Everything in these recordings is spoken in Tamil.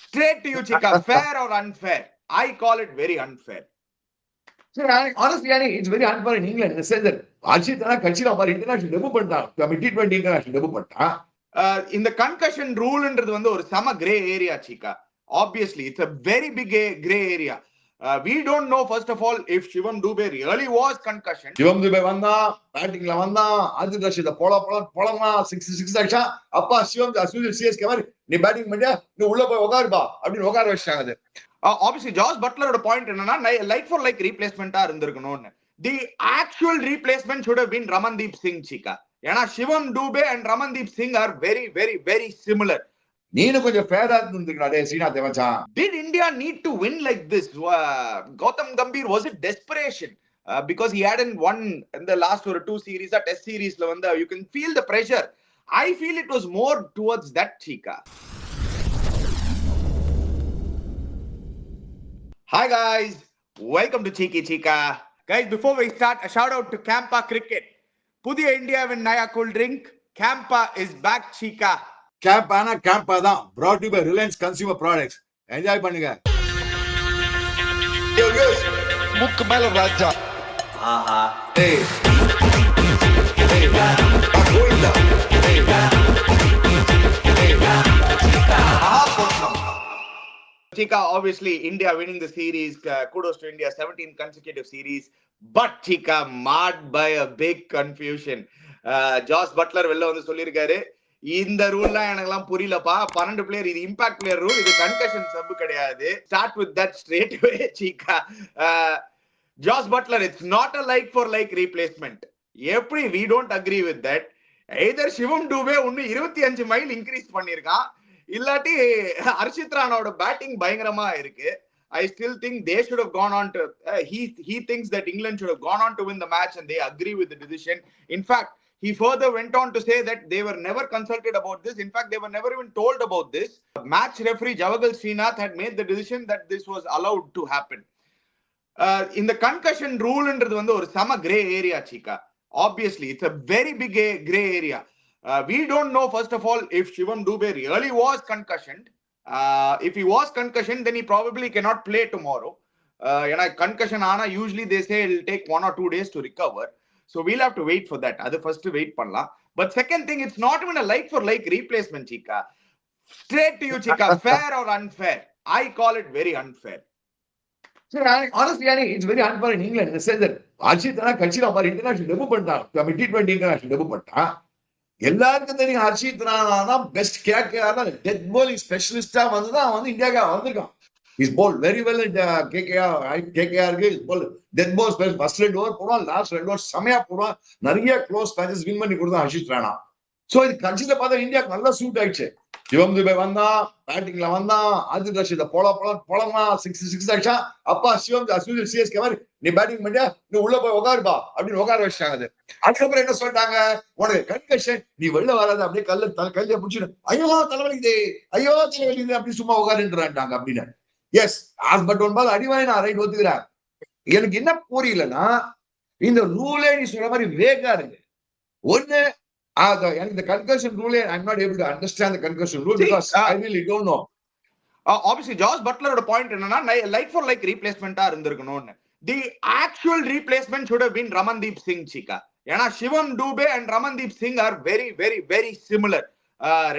Straight to you, Chika. Fair or unfair? I call it very unfair. So, honestly, it's very unfair in England in the sense that Archit Kachira about international debut பண்ணா. I mean T20 international debut பண்ணா. In the concussion rule ன்றது வந்து ஒரு சம gray area, Chika. Obviously, it's a very big gray area. We don't know, first of all, if Shivam Dube really was concussion. Shivam Dube வந்தா பேட்டிங்ல வந்தா ஆதித் ரஷீத போலமா 6 அடிச்சா அப்பா சிவம் அஸ்வின் சிஎஸ்கே மாதிரி நீ பேட்டிங் பண்ணியா நீ உள்ள போய் உட்காருப்பா அப்படின்னு உட்கார வச்சிட்டாங்க அது. Obviously, Josh Butlerோட பாயிண்ட் என்னன்னா லைக் ஃபார் லைக் ரீப்ளேஸ்மெண்டா இருந்திருக்கணும்னு. The actual replacement should have been Ramandeep Singh, Chika. ஏன்னா Shivam Dube and Ramandeep Singh are very, very, very similar. நீனு கொஞ்சம் ஃபேரா இருந்திருக்கடா ஸ்ரீநாத் மச்சான். Did India need to win like this? Gautam Gambhir, was it desperation? Because he hadn't won in the last two series, a test series, you can feel the pressure. I feel it was more towards that, Chika. Hi guys, welcome to Cheeky Chika. Guys, before we start, a shout out to Campa Cricket. Pudhiya India win Naya cool drink. Campa is back, Chika. CAMPA தான் brought to you by Reliance Consumer Products. Enjoy பண்ணுங்க. முக்கு மேல ராஜா. ஆஹா. ஏய். ஏய். கோயிந்தா. ஏய். Chika, obviously, India winning the series. Kudos to India, 17 consecutive series. But Chika, marred by a big confusion. Josh Butler வெளில வந்து சொல்லியிருக்காரு, இந்த ரூல்லாம் எனக்குலாம் புரியலப்பா, 12 பிளேயர், இது இம்பாக்ட் பிளேயர் ரூல், இது கன்கஷன் சப் கிடையாது. Start with that straight away, Chika. Josh Butler, it's not a like for like replacement. எப்படி we don't agree with that. Either Shivam Dube ஒன்னு 25 மைல் இன்க்ரீஸ் பண்ணிருக்கான், இல்லாட்டி ஹர்ஷித் ராணாவோட பேட்டிங் பயங்கரமா இருக்கு. I still think they should have gone on to he thinks that England should have gone on to win the match and they agree with the decision. In fact, he further went on to say that they were never consulted about this. In fact, they were never even told about this. Match referee Javagal Srinath had made the decision that this was allowed to happen. In the concussion rule ன்றது வந்து ஒரு சம gray area, Chika. Obviously, it's a very big gray area. We don't know, first of all, if Shivam Dube really was concussioned. If he was concussioned, then he probably cannot play tomorrow. Concussion ana, usually they say it'll take 1 or 2 days to recover. So we'll have to wait for that. Adu first wait pannalam. But second thing, it's not even a like for like replacement, Chika. Straight to you, Chika. Fair or unfair? I call it very unfair. So, honestly, it's very unfair in England in the sense that Archit Kachira about international debut பண்ணா. I mean T20 international debut பண்ணா. எல்லாருக்கும் தெரியும் ஹர்ஷித் ராணா தான் பெஸ்ட் கேகேஆர் தான் டெத் போலிங் ஸ்பெஷலிஸ்டா வந்துதான் வந்து இந்தியாவுக்கு வந்திருக்கான். இஸ் போல் வெரி வெல் கேகேஆருக்கு is bowl death ball special. First 2 over போடுவான், லாஸ்ட் 2 ஓவர் செமையா போடுவான், நிறைய க்ளோஸ் மேட்சஸ் வின் பண்ணி கொடுத்தான் ஹர்ஷித் ராணா. சோ இது கட்சியில பார்த்தா இந்தியாவுக்கு நல்லா சூட் ஆயிடுச்சு. சிவம் துபே வந்தா பேட்டிங்ல வந்தா ஆதித் ரஷீத போலமா 6 அடிச்சா அப்பா சிவம் அஸ்வின் சிஎஸ்கே மாதிரி நீ பேட்டிங் பண்ணியா நீ உள்ள போய் உட்காருப்பா அப்படின்னு உட்கார வச்சிட்டாங்க அது. அதுக்கப்புறம் என்ன சொல்லிட்டாங்க, உனக்கு கன்கஷன், நீ வெளில வராது, அப்படியே கையில பிடிச்சிடும், ஐயோ தலைவலிக்குது, ஐயோ தலைவலிக்குது, அப்படி சும்மா உட்காருன்றாங்க அப்படின்னு. எஸ், பட் ஒன் பால் அடிவாய் நான் ரைட் ஒத்துக்கிறேன். எனக்கு என்ன புரியலன்னா, இந்த ரூலே நீ சொல்ற மாதிரி வேகா இருக்கு. ஒண்ணு the concussion rule, I'm not able to understand the concussion rule because I really don't know. Obviously, Josh Butlerோட பாயிண்ட் என்னன்னா லைக் ஃபார் லைக் ரீப்ளேஸ்மெண்டா இருந்திருக்கணும்னு. The actual replacement should have been Ramandeep Singh, Chika. ஏன்னா Shivam Dube and Ramandeep Singh are very, very, very similar.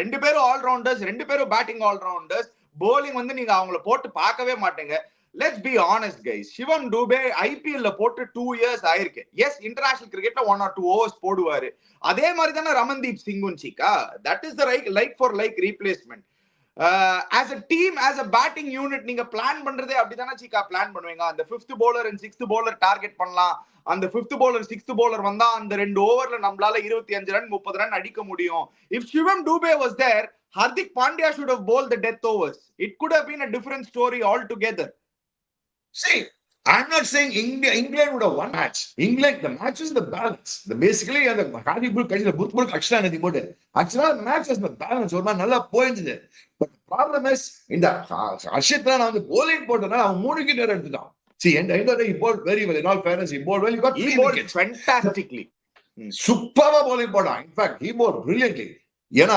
ரெண்டு பேரும் ஆல்ரவுண்டர்ஸ், ரெண்டு பேரும் பேட்டிங் ஆல்ரவுண்டர்ஸ். போலிங் வந்து நீங்க அவங்கள போட்டு பார்க்கவே மாட்டீங்க. Let's be honest, guys. Shivam Dube IPL ல போட்டு 2 years ஆயிருக்கு. Yes, இன்டர்நேஷனல் கிரிக்கெட்ல 1 or 2 overs போடுவாரு. அதே மாதிரி தானே ரமன்தீப் சிங்கும், Chika. That is the like for like replacement. As a team, as a batting unit, நீங்க பிளான் பண்றதே அப்படிதானே, Chika, பிளான் பண்ணுவீங்க. அந்த 5th bowler and 6th bowler target பண்ணலாம். அந்த 5th bowler 6th bowler வந்தா அந்த 2 ஓவர்ல நம்மளால 25 ரன் 30 ரன் அடிக்க முடியும். If Shivam Dube was there, Hardik Pandya should have bowled the death overs. It could have been a different story altogether. See, I'm not saying England would have won match. England, the match is the balance. Basically, the Haribul Kajila Butbul Akshan and the Model. Actually, the match is the balance. Or Nala points there. But the problem is, in the Ashitran on the bowling port, I'm moving it at the down. See, and I know he bowled very well. In all fairness, he bowled well. He got 3 wickets. Fantastically. Superb bowling port. In fact, he bowled brilliantly. ஏன்னா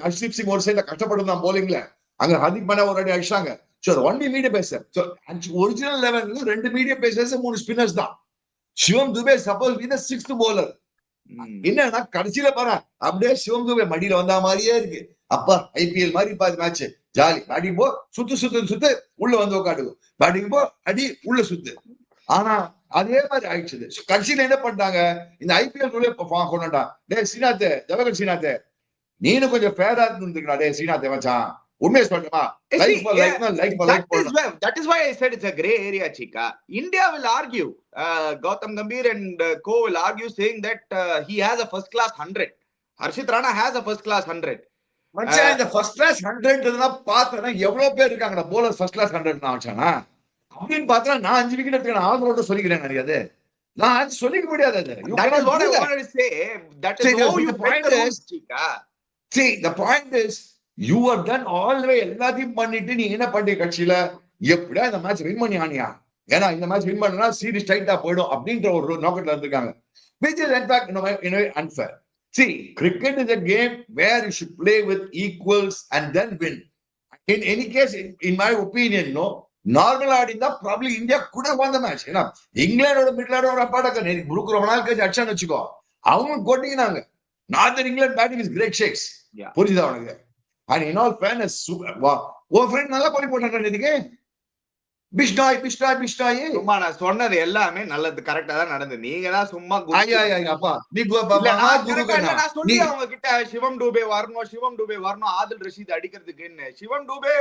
Harshdeep Singh ஒரு சைட்ல கஷ்டப்பட்டு தான் bowlingல. அங்க ஹார்திக் பாண்டியா ஒரு அடி அடிச்சாங்க. So only medium pacer. So original 11ல 2 மீடியம் பேசர்ஸ் 3 ஸ்பின்னர்ஸ் தான். Shivam Dube suppose be the 6th bowler. என்னன்னா கடைசியில பாரு அப்படியே சிவம் துபே மடியில வந்த மாதிரியே இருக்கு. அப்பா ஐபிஎல் மாதிரி பாரு மேட்ச் ஜாலி. பேட்டிங் போ சுத்து உள்ள வந்து உட்காடுவோம். பேட்டிங் போ அடி உள்ள சுத்து. ஆனா அதே மாதிரி ஆயிடுச்சு. கடைசியில என்ன பண்ணிட்டாங்க, இந்த ஐபிஎல் கொண்டாண்டா டே ஸ்ரீநாத் ஜவஹர் ஸ்ரீநாத் நீனும் கொஞ்சம் ஃபேரா இருந்துருக்கா டே ஸ்ரீநாத் மச்சான். உண்மையை சொல்லணுமா? That is why I said it's a gray area, Chika. India will argue. Gautam Gambhir and co will argue saying that he has a first class 100. Harshit Rana has a first class 100. மச்சான் இந்த ஃபர்ஸ்ட் கிளாஸ் 100 பார்த்தா எவ்வளவு பேர் இருக்காங்க போலர் ஃபர்ஸ்ட் கிளாஸ் 100 வச்சானா அப்படின்னு பார்த்தா நான் 5 விக்கெட் எடுத்துக்கிறேன். ஆதரவோட சொல்லிக்கிறேன் நிறைய நான் சொல்லிக்க முடியாது. That is what I wanted to say. That is how you break the rules, Chika. See, the point is you have done all the way எல்லாத்தையும் பண்ணிட்டு நீ என்ன பண்ணி கட்சியில எப்படியா இந்த மேட்ச் வின் பண்ணி ஆனியா? ஏன்னா இந்த மேட்ச் வின் பண்ணா சீரிஸ் டைட்டா போயிடும் அப்படின்ற ஒரு நோக்கத்துல இருந்திருக்காங்க. Which is in fact in a way unfair. See, cricket is a game where you should play with equals and then win. In any case, in my opinion, no, normal ஆடிந்தா probably India could have won the match. ஏன்னா இங்கிலாண்டோட மிட்லாண்டோட ஒரு அப்பாடக்க புருக்கு ரொம்ப நாள் கழிச்சு அடிச்சான்னு வச்சுக்கோ, அவங்க கொட்டிக்கினாங்க. Northern England batting is great shakes. புரியுதா உனக்கு? And in all fairness, உன் ஃப்ரெண்ட் நல்லா பண்ணி போட்டாங்க இதுக்கு. பிஷ்டாய் சும்மா நான் சொன்னது எல்லாமே நல்லது கரெக்டா தான் நடந்தது. நீங்க தான் சும்மா அப்பா நீ நான் சொல்லி அவங்க கிட்ட சிவம் டூபே வரணும் ஆதில் ரஷீத் அடிக்கிறதுக்குன்னு. சிவம் Dube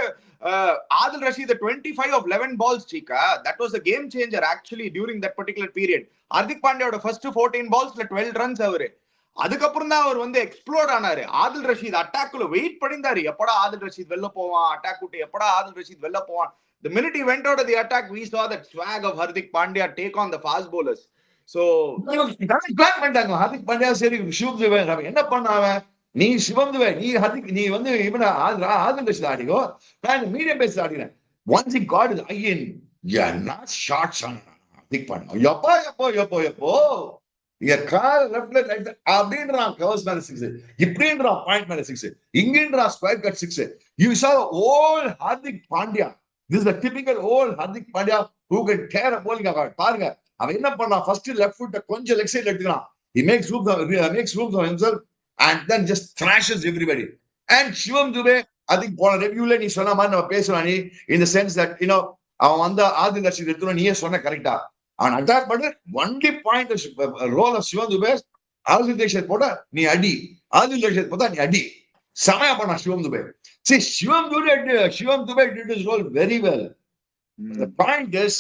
Adil Rashid 25 of 11 balls, Chika. That was a game changer actually during that particular period. Hardik பாண்டியாவோட ஃபர்ஸ்ட் 14 ballsல 12 runs அவரு. அதுக்கப்புறம் தான் அவர் வந்து எக்ஸ்ப்ளோர் ஆனாரு. ஆதில் ரஷீத் அட்டாக்குள்ள வெயிட் பண்ணிருந்தாரு. எப்படா ஆதில் ரஷீத் வெளில போவான், அட்டாக் விட்டு எப்படா ஆதில் ரஷீத் வெளில போவான். The minute he went out of the attack, we saw that swag of Hardik Pandya take on the fast bowlers. So plan பண்ணிட்டாங்க. ஹார்திக் பாண்டியா சரி சிவம் துபே என்ன பண்ணாவ நீ சிவம் துபே நீ ஹார்திக் நீ வந்து இவன ஆதில் ரஷீத் ஆடிக்கோ, நான் மீடியம் பேஸ் ஆடினேன். Once he got it again, yeah, not shots on Hardik Pandya. எப்போ கால் லெஃப்ட்ல ரைட் அப்படின்றான் கவர்ஸ் மேல 6, இப்படின்றான் பாயிண்ட் மேல 6, இங்கன்றான் square cut 6. You saw old Hardik Pandya. This is a typical old Hardik Pandya who can tear a bowling apart. பாருங்க அவன் என்ன பண்ணான், ஃபர்ஸ்ட் லெஃப்ட் ஃபுட் கொஞ்சம் லெக் சைடுல எடுத்துறான். He makes room for himself and then just thrashes everybody. And Shivam Dube, I think போன ரிவ்யூல நீ சொன்ன மாதிரி நம்ம பேசலாம். நீ in the sense that you know அவன் வந்து ஆதில் ரஷீத் எடுத்துறோம் நீயே சொன்ன கரெக்டா. அவன் அட்டாக் பண்ண ஒன்லி பாயிண்ட் ரோல் ஆஃப் சிவம் துபே. ஆதில் ரஷீத் போட்டா நீ அடி, ஆதில் ரஷீத் போட்டா நீ அடி. சமயா பண்ணா சிவம் Dubey. See, Shivam Dube did his role very well. The point is,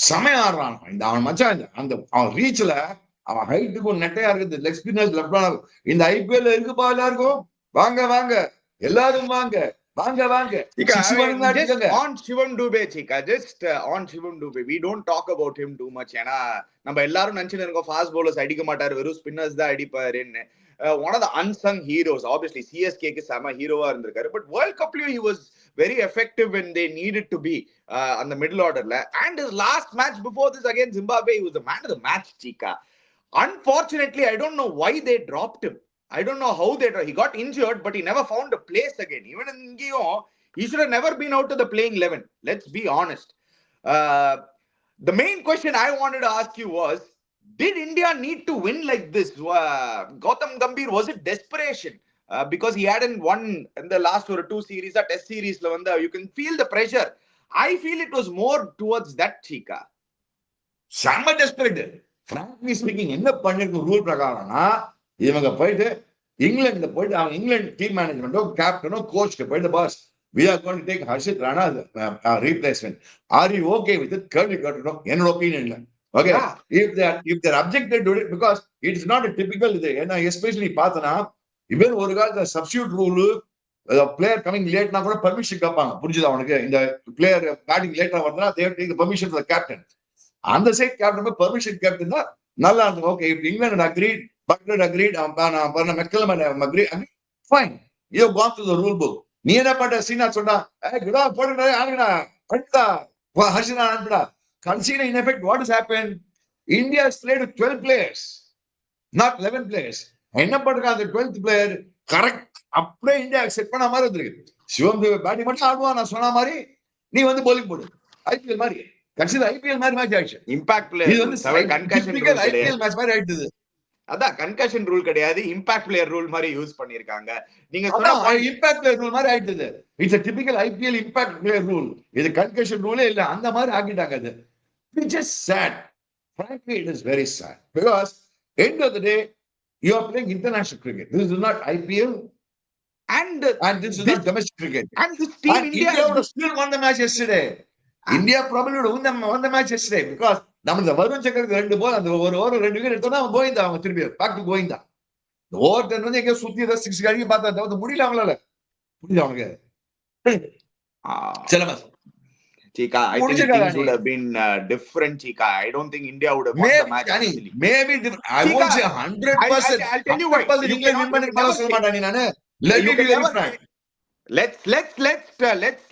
சமையாடுறான் இந்த அவன் மச்சான். அந்த அவன் ரீச்ல அவன் ஹைட்டுக்கும் நெட்டையா இருக்குது. லெக் ஸ்பின்னர்ஸ் லெஃப்ட் இந்த ஐபிஎல் இருக்குப்பா எல்லாருக்கும். வாங்க எல்லாரும் வாங்க. On Shivam Dube, Chika, just on Shivam Dube, we don't talk about him too much. ஏன்னா நம்ம எல்லாரும் நினைச்சுட்டு இருக்கோம் ஃபாஸ்ட் பவுலர்ஸ் அடிக்க மாட்டாரு, வெறும் ஸ்பின்னர்ஸ் தான் அடிப்பாருன்னு. One of the unsung heroes, obviously CSK க்கு செம ஹீரோவா இருந்திருக்காரு. But World Cupலயும் he was very effective when they needed to be on the middle orderல. And his last match before this against Zimbabwe, he was the man of the match, Chika. Unfortunately, I don't know why they dropped him. I don't know how he got injured, but he never found a place again. Even in Ingeo, he should have never been out of the playing 11. Let's be honest. The main question I wanted to ask you was, did India need to win like this? Gautam Gambhir, was it desperation? Because he hadn't won in the last 2 series, a test series. You can feel the pressure. I feel it was more towards that, Chika. Sama desperate. Frankly speaking, என்ன பண்ணிருக்க ரூல் பிரகாரம்னா இவங்க போயிட்டு இங்கிலாந்துல போயிட்டு அவங்க இங்கிலாந்து டீம் மேனேஜ்மெண்டோ கேப்டனோ கோச்க்கு போயிட்டு pass we are going to take Harshit Rana as replacement. Are you okay with it? கேள்வி கேட்டோம். என்னோட ஒப்பீனியன்ல okay. If they're objected to it, because it is not a typical இது ஏன்னா எஸ்பெஷலி பார்த்தனா இவன் ஒரு காலத்துல சப்ஸ்டிடியூட் ரூல் பிளேயர் கமிங் லேட்னா கூட பர்மிஷன் கேட்பாங்க. புரிஞ்சுதா உனக்கு? இந்த பிளேயர் பேட்டிங் லேட்டா வந்தா they have to take the permission of the captain. அந்த சைட் கேப்டன் பர்மிஷன் கேப்டன் தான் நல்லா இருக்கும். Okay, if England agreed, Butler agreed, McCallum agreed, fine. You have gone through the rule book. நீ என்ன பண்ற? சீனா சொன்னா போடுடா ஆடுடா பண்ணிடா Harshana அனுப்புடா. Consider in effect what has happened. India has played with 12 players, not 11 players. என்ன பண்றாங்க? அந்த 12th player கரெக்ட் அப்படியே இந்தியா அக்செப்ட் பண்ண மாதிரி இருந்திருக்கு. சிவம் பேட்டிங் மட்டும் ஆடுவான், நான் சொன்ன மாதிரி நீ வந்து bowling போடு. ஐபிஎல் மாதிரி கடைசியில் ஐபிஎல் மாதிரி மேட்ச் ஆயிடுச்சு. இம்பாக்ட் இது வந்து டிபிக்கல் ஐபிஎல் மேட்ச் மாதிரி ஆயிடுது. அதான் கன்கஷன் ரூல் கிடையாது, இம்பாக்ட் பிளேயர் ரூல் மாதிரி யூஸ் பண்ணிருக்காங்க. நீங்க இம்பாக்ட் பிளேயர் ரூல் மாதிரி ஆயிடுது. It's a typical IPL impact player rule. இது கன்கஷன் ரூலே இல்ல, அந்த மாதிரி ஆக்கிட்டாங்க. அது which is sad. Frankly, it is very sad because end of the day you are playing international cricket. This is not IPL and this is not domestic cricket. And this team India would have still won the match yesterday. India probably would have won the match yesterday because நம்ம வருண் சக்கரவர்த்தி 2 பால் அந்த ஒரு ஓவர் 2 விக்கெட் எடுத்தோம்னா அவன் போயிந்தான், அவன் திருப்பி பேக் டு கோயிங் தான். ஓவர் 10 வந்து எங்க சுத்தி ஏதோ 6 அடிக்க பார்த்தா தவிர முடியல அவங்களால. புரியல அவனுக்கு. சில Chika, I think things would have been different, Chika. I don't think India would have won the match. Maybe different. I won't say 100%. I'll tell you why. England win பண்ணி கலச மாட்டானே நானு. Let me be very frank.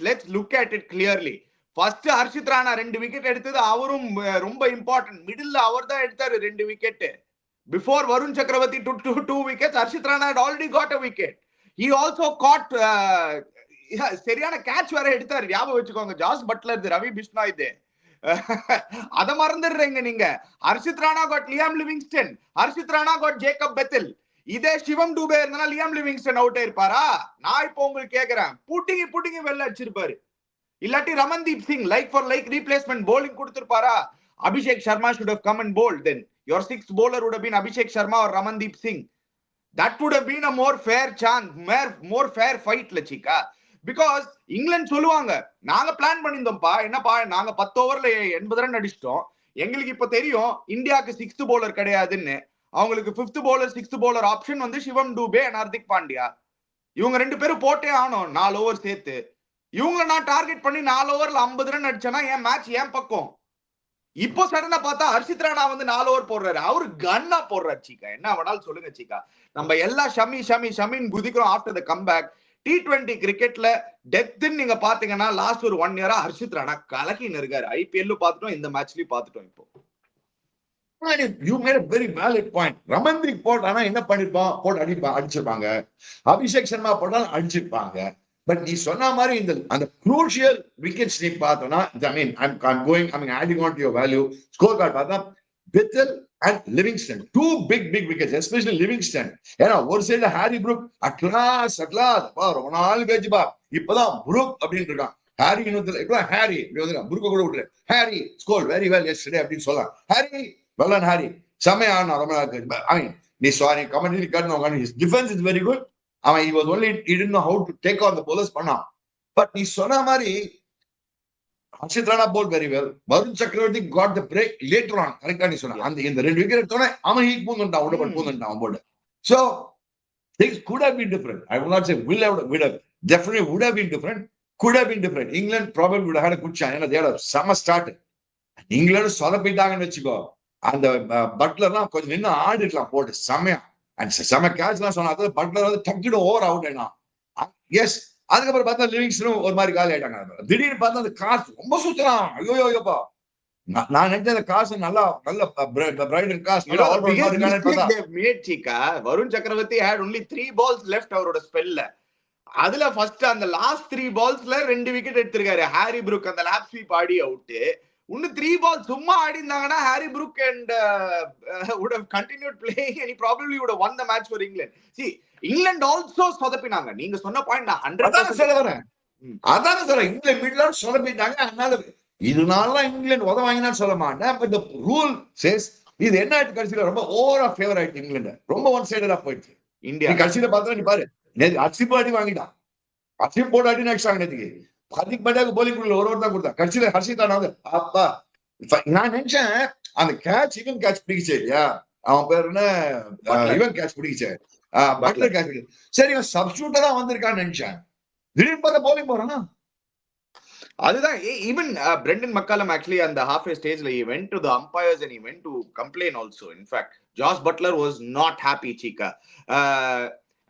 Let's look at it clearly. First Harshit Rana 2 wicket எடுத்தது அவரும் ரொம்ப இம்பார்ட்டன்ட். மிடில்ல அவர் தான் எடுத்தாரு 2 wicket. Before Varun Chakravarti took 2 wickets, Harshit Rana had already got a wicket. He also caught சரியான கேட்ச் வேற எடுத்தாரு. ஞாபகம் வச்சுக்கோங்க, ஜாஸ் பட்லர், ரவி பிஷ்னாய் இது அத மறந்துடுறீங்க நீங்க. Harshit Rana got Liam Livingstone, Harshit Rana got Jacob Bethell. இதே சிவம் டூபே இருந்தா லியாம் லிவிங்ஸ்டன் அவுட் ஆயிருப்பாரா? நான் இப்போ உங்களுக்கு கேக்குறேன், புட்டிங்கி வெள்ள அடிச்சிருப்பாரு. இல்லாட்டி Ramandeep Singh like for like replacement bowling கொடுத்திருப்பாரா? Abhishek Sharma should have come and bowled. Then your sixth bowler would have been Abhishek Sharma or Ramandeep Singh. That would have been a more fair chance, more fair fight la Chika. Because England சொல்லுவாங்க, நாங்க பிளான் பண்ணிருந்தோம்ப்பா, என்னப்பா நாங்க 10 ஓவர்ல 80 ரன் அடிச்சிட்டோம், எங்களுக்கு இப்ப தெரியும் இந்தியாக்கு 6th bowler கிடையாதுன்னு. அவங்களுக்கு 5th bowler 6th bowler option வந்து சிவம் டூபே and ஹர்திக் பாண்டியா. இவங்க 2 பேரும் போட்டே ஆனோம் 4 ஓவர் சேர்த்து. இவங்கள நான் டார்கெட் பண்ணி 4 ஓவர்ல 50 ரன் அடிச்சேன்னா என் மேட்ச் ஏன் பக்கம். இப்போ சடனா பார்த்தா ஹர்ஷித் ராணா வந்து 4 ஓவர் போடுறாரு, அவரு கன்னா போடுறாரு. சீக்கா என்ன வேணாலும் சொல்லுங்க சீக்கா, நம்ம எல்லாம் ஷமின்னு குதிக்கிறோம் ஆஃப்டர் த கம்பேக். T20 கிரிக்கெட்ல டெப்த்னு நீங்க பாத்தீங்கன்னா லாஸ்ட் ஒரு 1 இயரா ஹர்ஷித் ராணா கலக்கின்னு இருக்காரு. ஐபிஎல் பாத்துட்டோம், இந்த மேட்ச்லயும் பாத்துட்டோம். இப்போ you made a very valid point. Ramandeep போட்டானா என்ன பண்ணிருப்பான், போட்டு அடிச்சிருப்பாங்க. அபிஷேக் சர்மா போட்டாலும் அடிச்சிருப்பாங்க. பட் நீ சொன்ன மாதிரி இந்த அந்த crucial wickets நீ பார்த்தோம்னா, I mean adding on to your value score card பார்த்தா Bethel and Livingston, 2 big wickets, especially Livingston. ஏன்னா ஒரு சைடுல ஹாரி புரூக் அட்லாஸ் ரொம்ப நாள் கழிச்சு பா இப்பதான் புரூக் அப்படின்னு இருக்கான். ஹாரி இன்னொரு ஹாரி இப்படி வந்துருக்கான், புரூக்க கூட விட்டுரு. Harry score very well yesterday அப்படின்னு சொல்லலாம். ஹாரி வெல் ஹாரி செமையா ரொம்ப நாள் கழிச்சு. ஐ மீன் நீ சாரி கமெண்ட்ரி காட்டணும், his defense is very good. அவன் he was only he didn't know how to take on the bowlers பண்ணான். பட் நீ சொன்ன மாதிரி Harshit Rana bowled very well. Varun சக்கரவர்த்தி got the break later on. கரெக்டா நீ சொன்ன அந்த இந்த 2 விக்கெட் எடுத்தோனே அவன் ஹீட் பூந்துட்டான், அவன் board. So things could have been different. I will not say would have definitely would have been different, could have been different. England probably would have had a good chance. They had a summer start. England சொதப்பிட்டாங்கன்னு வச்சுக்கோ, அந்த பட்லர்லாம் கொஞ்சம் நின்று ஆடிடலாம் போட்டு செமையா. அண்ட் செம கேட்ச்லாம் சொன்னா பட்லர் வந்து டக்குனு ஓவர் அவுட் ஆயினா. எஸ், அதுக்கப்புறம் பார்த்தா லிவிங்ஸ்டனும் ஒரு மாதிரி காலி ஆயிட்டாங்க. திடீர்னு பார்த்தா அந்த காசு ரொம்ப சுத்தலாம். ஐயோப்பா, நான் நினைச்ச அந்த காசு நல்லா பிரைடன் காசு. வருண் சக்கரவர்த்தி had only 3 balls left அவரோட ஸ்பெல்ல. அதுல ஃபர்ஸ்ட் அந்த லாஸ்ட் 3 balls 2 விக்கெட் எடுத்திருக்காரு. ஹாரி புரூக் அந்த லேப் ஸ்வீப் ஆடி அவுட். இன்னும் 3 balls சும்மா ஆடி இருந்தாங்கன்னா Harry Brook and would have continued playing and he probably would have won the match for England. See, England also சொதப்பினாங்க. நீங்க சொன்ன பாயிண்ட் 100% சொல்ல வரேன். அதான சொல்றேன், இங்கிலாந்து மிட்லாம் சொதப்பிட்டாங்க. அதனால இதனால இங்கிலாந்து உதவாங்கன்னு சொல்ல மாட்டேன். பட் the rule says இது என்ன ஆயிட்டு கடைசியில ரொம்ப ஓவரா ஃபேவர் ஆயிடுச்சு. இங்கிலாந்து ரொம்ப ஒன் சைடடா போயிடுச்சு. இந்தியா கடைசியில பார்த்தா நீ பாரு, அசிப் அடி வாங்கிட்டான், அசிப் போட்டு அடி நடிச்சாங்க. நேற்றுக்கு ஹர்திக் பாண்டியாவுக்கு போலிங் கொடுக்கல, ஒரு ஓவர் தான் கொடுத்தா. கடைசியில ஹர்ஷித் ராணா வந்து அப்பா நான் நினைச்சேன் அந்த கேட்ச் இவன் கேட்ச் பிடிச்சே இல்லையா, அவன் பேர் என்ன, இவன் கேட்ச் பிடிச்சே பட்லர் கேட்ச் பிடிச்ச. சரி இவன் சப்ஸ்டியூட்டா தான் வந்திருக்கான்னு நினைச்சேன். திடீர்னு பார்த்தா போலிங் போறானா. அதுதான் ஈவன் பிரெண்டன் மக்காலம் ஆக்சுவலி அந்த halfway ஸ்டேஜ்ல he went to the umpires and he went to complain also. In fact, Josh Butler was not happy, Chika.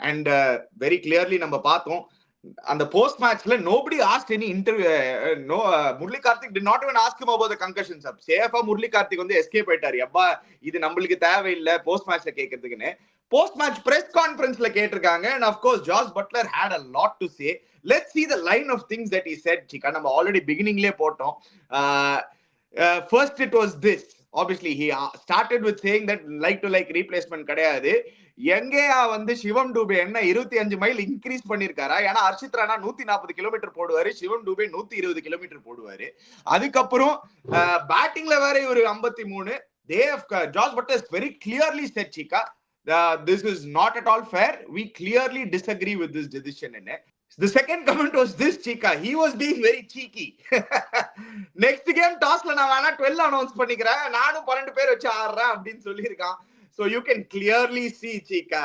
And very clearly நம்ம பார்த்தோம் அந்த போஸ்ட் மேட்ச்ல nobody asked any interview. Murali Karthik did not even ask him about the concussions. சேஃபா முரளி கார்த்திக் வந்து எஸ்கேப் ஆயிட்டாரு. அப்பா இது நம்மளுக்கு தேவையில்லை போஸ்ட் மேட்ச்ல கேட்கறதுக்குன்னு. போஸ்ட் மேட்ச் பிரஸ் கான்ஃபரன்ஸ்ல கேட்டிருக்காங்க. and of course Josh Butler had a lot to say. Let's see the line of things that he said. Chika, நம்ம ஆல்ரெடி பிகினிங்லயே போட்டோம். First it was this. Obviously he started with saying that like to like replacement கிடையாது. எங்கேயா வந்து சிவம் டூபே என்ன 25 மைல் இன்க்ரீஸ் பண்ணிருக்காரா? ஏன்னா ஹர்ஷித் ராணா 140 கிலோமீட்டர் போடுவாரு, சிவம் டூபே 120 கிலோமீட்டர் போடுவாரு. அதுக்கப்புறம் பேட்டிங்ல வேற ஒரு 53. Josh Butler has very clearly said, Chika, this is not at all fair. We clearly disagree with this decision. The second comment was this, Chika. He was being very cheeky. Next game tossல நான் வேணா 12 அனௌன்ஸ் பண்ணிக்கிறேன், நானும் 12 பேர் வச்சு ஆடுறேன் அப்படின்னு சொல்லியிருக்கான். So you can clearly see, Chika,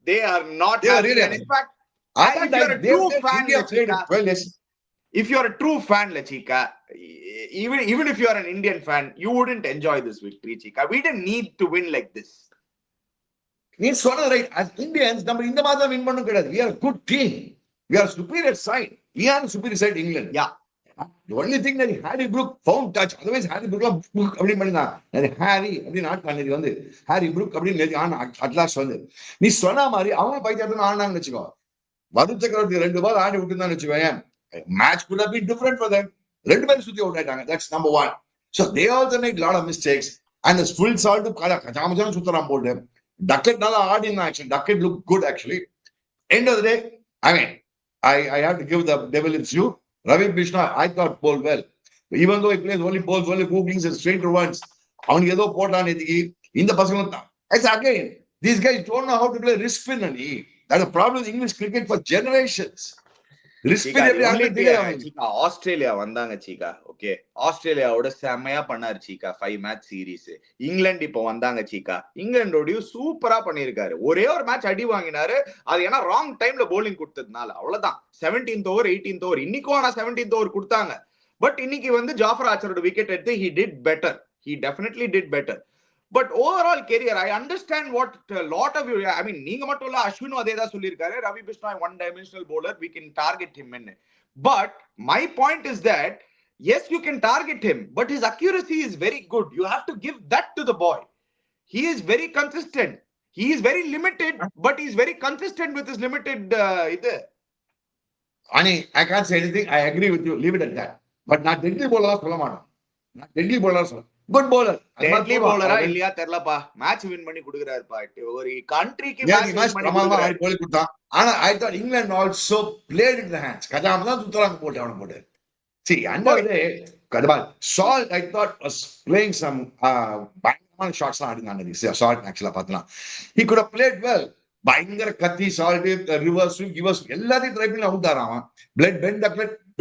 they are not happy. Really, and in fact, if you're a true fan, Chika, if you're a true fan, Chika, even if you're an Indian fan, you wouldn't enjoy this victory, Chika. We didn't need to win like this. நீ சொன்னது ரைட். as Indians நம்ம இந்த மாதிரி தான் வின் பண்ணணும் கிடையாது. we are a good team, we are superior side, we are superior side England. Yeah. The only thing that Harry Brook found touch, otherwise Harry Brook அப்படி பண்ணிதான். ஹாரி அப்படின்னு ஆட்கானது வந்து ஹாரி புரூக் அப்படின்னு அட்லாஸ் வந்து நீ சொன்ன மாதிரி அவங்க பைத்தியத்தை ஆடினாங்கன்னு வச்சுக்கோ. வருண் சக்கரவர்த்தி 2 பால் ஆடி விட்டுருந்தான்னு வச்சுக்கோயேன், match could have been different for them. 2 பேரும் சுத்தி அவுட் ஆயிட்டாங்க. that's number 1. so they also made lot of mistakes and the full salt கஜாமஜான சுத்தலாம் போட்டு டக்கெட் நல்லா ஆடினா. actually Duckett looked good actually. end of the day, I mean, I have to give the devil its due. Ravi Bishnoi, I thought bowled well. Even though he plays only balls, only googlings and straighter ones. அவனுக்கு ஏதோ போட்டான் எதுக்கு இந்த பசங்க தான். It's again, these guys don't know how to play wrist spin. That's a problem in English cricket for generations. Australia வந்தாங்க சீக்கா. ஓகே, ஆஸ்திரேலியாவோட செம்மையா பண்ணாரு சீக்கா 5 மேட்ச் சீரீஸ். இங்கிலாந்து இப்ப வந்தாங்க சீக்கா, இங்கிலாண்டோடய சூப்பரா பண்ணிருக்காரு. ஒரே ஒரு மேட்ச் அடி வாங்கினாரு, அது ஏன்னா ராங் டைம்ல போலிங் கொடுத்ததுனால. அவ்வளவுதான். 17th ஓவர் 18th ஓவர் இன்னைக்கும் ஆனா 17th ஓவர் கொடுத்தாங்க. பட் இன்னைக்கு வந்து ஜாஃபர் ஆர்ச்சரோட விக்கெட் எடுத்து he did better. He definitely did better. But overall career, I understand what a lot of you, I mean, நீங்க மட்டும் இல்ல, அஸ்வினும் அதே தான் சொல்லியிருக்காரு. Ravi Bishnoi one dimensional bowler, we can target him. But my point is that yes, you can target him, but his accuracy is very good. You have to give that to the boy. He is very consistent. He is very limited, but he is very consistent with his limited Ani, I can't say anything. I agree with you. Leave it at that. But not deadly bowler சொல்ல மாட்டோம். not deadly bowler சொல்ல. Good bowler. டெட்லி பவுலரா இல்லையா தெரியலப்பா. மேட்ச் வின் பண்ணி கொடுக்கறாருப்பா. ஒரு கண்ட்ரிக்கு மேட்ச் பண்ணி கொடுத்தான். ஆனா I thought England also played in the hands. கஜாம தான் சுத்தறாங்க போட்டு அவன போட்டு. See, and Kadabal Salt I thought was playing some பயங்கரமான ஷாட்ஸ் ஆடினாங்க. Salt actually பார்த்தலாம். He could have played well. பயங்கர கத்தி சால்ட் ரிவர்ஸ் கிவர்ஸ் எல்லாத்தையும் ட்ரை பண்ணி அவுட் ஆறான். பிளட்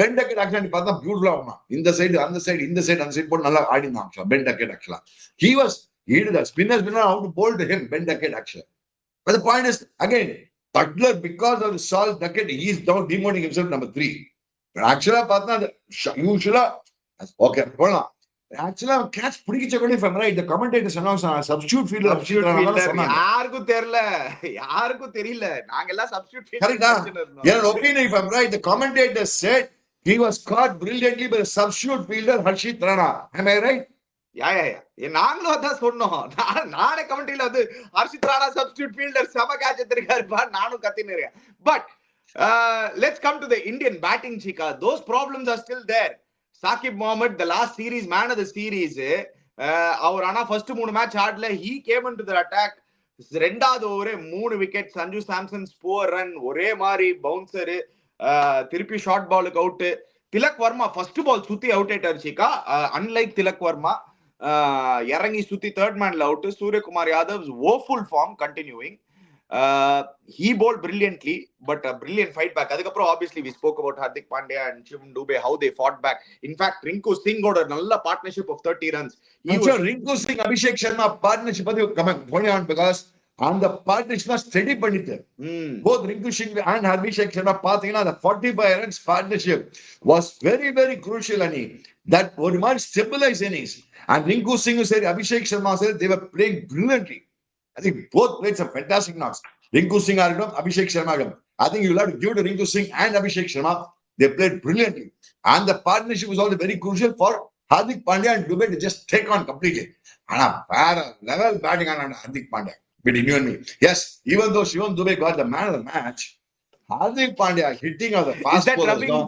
பென் டக்கெட் ஆக்சுவலா பார்த்தா பியூட்டிஃபுல்லா ஆகும். இந்த சைடு அந்த சைடு இந்த சைடு அந்த சைடு போட்டு நல்லா ஆடினான் ஆக்சுவலா பென் டக்கெட். ஆக்சுவலா he was spinners how to bowl to him Ben Duckett actually. But the point is again, Butler because of the Salt Duckett he is now demoting himself number 3. Actually பார்த்தா usually okay போலாம். Actually catch பிடிச்ச கூட if I'm right, the commentator சொன்னாங்க substitute fielder யாருக்கும் தெரியல நாங்க எல்லாம் substitute fielder. Yeah, opinion if I'm right, the commentator said he was caught brilliantly by the substitute fielder Harshit Rana. Am I right? Yeah. நாங்களும் அதான் சொன்னோம். நானே கமெண்ட்ரியில வந்து ஹர்ஷித் ராணா substitute fielder செம கேட்ச் எடுத்திருக்காருப்பா நானும் கத்தின்னு இருக்கேன். But let's come to the Indian batting, Chika. Those problems are still there. Saqib Mohammed, the last series man of the series, அவர் ஆனா ஃபர்ஸ்ட் 3 மேட்ச் ஆடல. he came into the attack. ரெண்டாவது ஓவரே 3 விக்கெட். சஞ்சு சாம்சன் 4 ரன், ஒரே மாதிரி பவுன்சர், திருப்பி ஷார்ட் பாலுக்கு out. Tilak Varma first ball சுத்தி அவுட் ஆயிட்டாரு சீக்கா. அன்லைக் திலக் வர்மா இறங்கி சுத்தி தேர்ட் மேன்ல out. Suryakumar Yadav woeful form continuing. He bowled brilliantly, but a brilliant fight back. Adukaprom obviously we spoke about Hardik Pandya and Shivam Dube, how they fought back. In fact, Rinku Singh got a nalla partnership of 30 runs. Rinku Singh Abhishek Sharma partnership adu going on because on the partnership steady பண்ணிட்டு both Rinku Singh and Abhishek Sharma பாத்தீங்கன்னா the 45 runs partnership was very very crucial. And that ஒரு மாதிரி stabilize innings, and Rinku Singh said Abhishek Sharma said they were playing brilliantly. I think both played some fantastic knocks. Rinku Singh and Abhishek Sharma. I think you'll have to give to Rinku Singh and Abhishek Sharma. They played brilliantly. And the partnership was also very crucial for Hardik Pandya and Dube to just take on completely. And a level batting on Hardik Pandya. between you and me. Yes, even though Shivam Dube got the man of the match, Hardik Pandya hitting of the Is fast that bowlers, rubbing? no?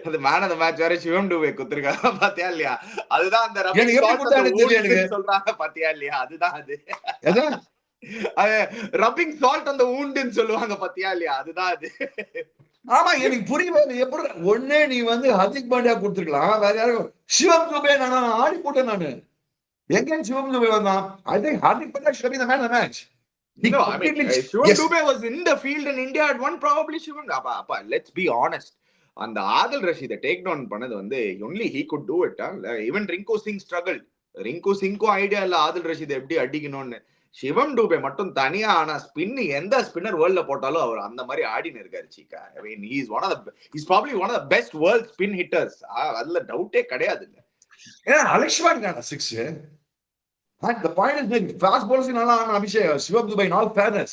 அது மேன் ஆஃப் த மேட்ச் வேற சிவம் டூபே குத்துருக்காங்க பாத்தியா இல்லையா? அதுதான் அந்த ரப்பிங் எனக்கு எப்படி சால்ட் அந்த கொடுத்தாங்கன்னு தெரியல எனக்கு. wounds சொல்றாங்க பாத்தியா இல்லையா? அதுதான் அது. எது? அது ரப்பிங் சால்ட் அந்த woundன்னு சொல்லுவாங்க பாத்தியா இல்லையா? அதுதான் அது. ஆமா, எனக்கு புரியவே இல்லை. எப்படி ஒண்ணே நீ வந்து ஹர்திக் பாண்டியா கொடுத்துருக்கலாம், வேற யாரும் சிவம் துபே நான் ஆடி போட்டேன் நானு. எங்க சிவம் துபே வந்தான்? I think Hardik Pandya should have been the man of the match. He No, I mean, completely- Shivam yes. Dube was in the field and India had won probably Shivam. அப்பா, let's be honest. அந்த ஆதில் ரஷீதை டேக் டவுன் பண்ணது வந்து only he could do it. Even Rinku Singh struggled. Rinku Singhக்கும் ஐடியா இல்ல ஆதில் ரஷீதை எப்படி அடிக்கணும்னு. சிவம் டூபே மட்டும் தனியா ஆனா ஸ்பின் எந்த ஸ்பின்னர் வேர்ல்ட்ல போட்டாலும் அவர் அந்த மாதிரி ஆடின்னு இருக்காரு சீக்கா. I mean, he's probably one of the best world spin hitters. அதுல டவுட்டே கிடையாது இல்ல. ஏன்னா அலெக்ஷ்வான் கான 6. And the point is that fast bowlers நல்லா ஆன அபிஷேக் சிவம் Dubey in all fairness.